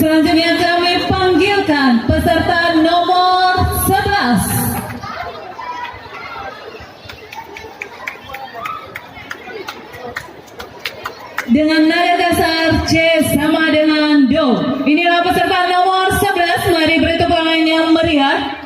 Selanjutnya kami panggilkan peserta nomor 11. Dengan nada dasar C sama dengan Do. Inilah peserta nomor 11. Mari beri tepuk tangan yang meriah.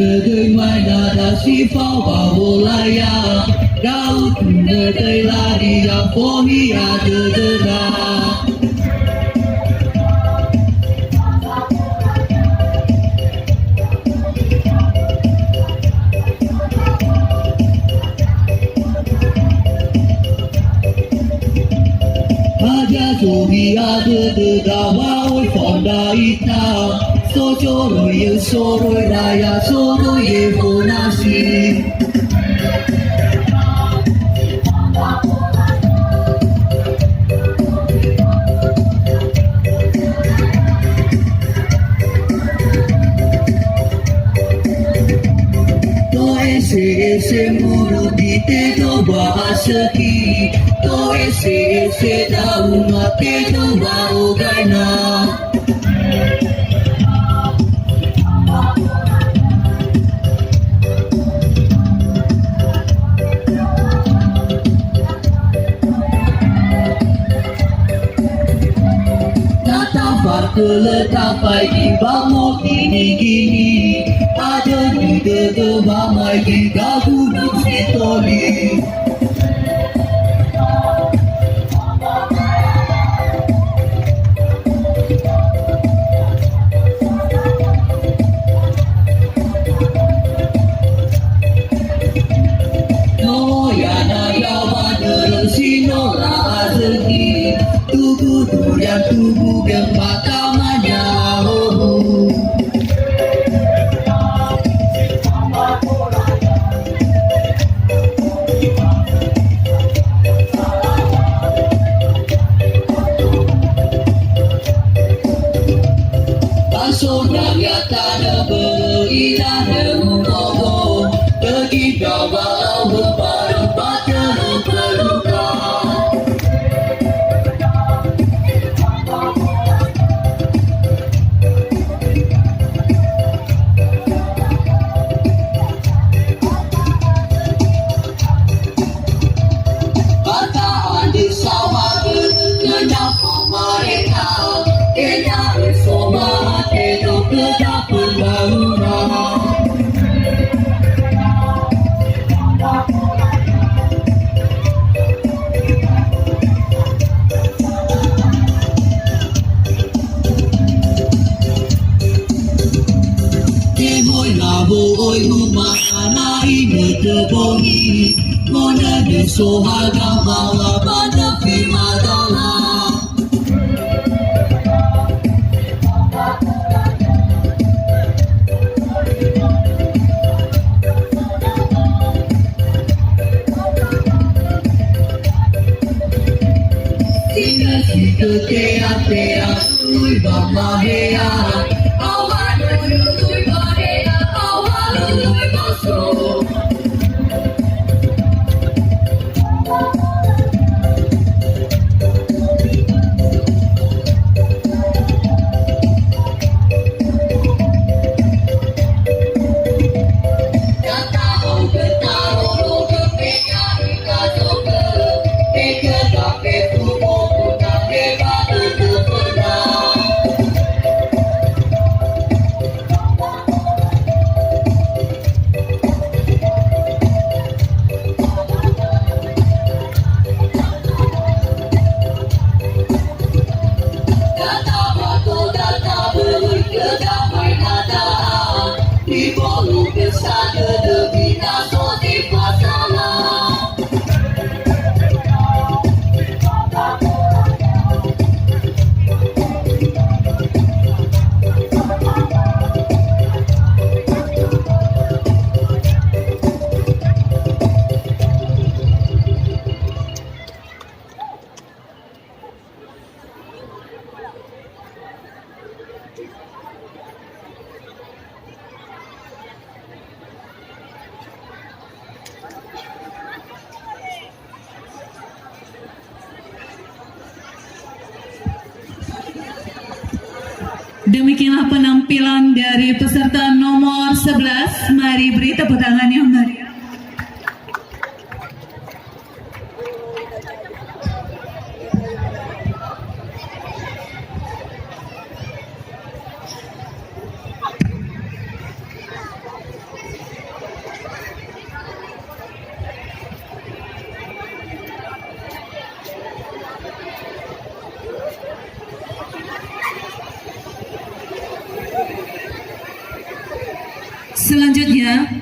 Dari mana dah sifat bawolaya, kau tunda dari lari yang pomi ada dedah. Aja sobi ada dedah, wawai fonda hitam. Sojoro ye soro raya soro ye bonasi. To ese muru di te do bahasa ki. To ese daun mate do bau gaina. Keletapai di bawah gini-gini, ada di mamai di Kota Gunungsitoli. Tubuh yang matamannya Pasonang ya tanah berindah demukobo, pergi bawa berbareng pada berluka. Oi humana ini terbongi, mana di sohaga bawa pada primadona. Tiga tea ui bamba hea, awan ui badea, awan ui masuk. Demikianlah penampilan dari peserta nomor 11. Mari beri tepuk tangan yang meriah. Selanjutnya,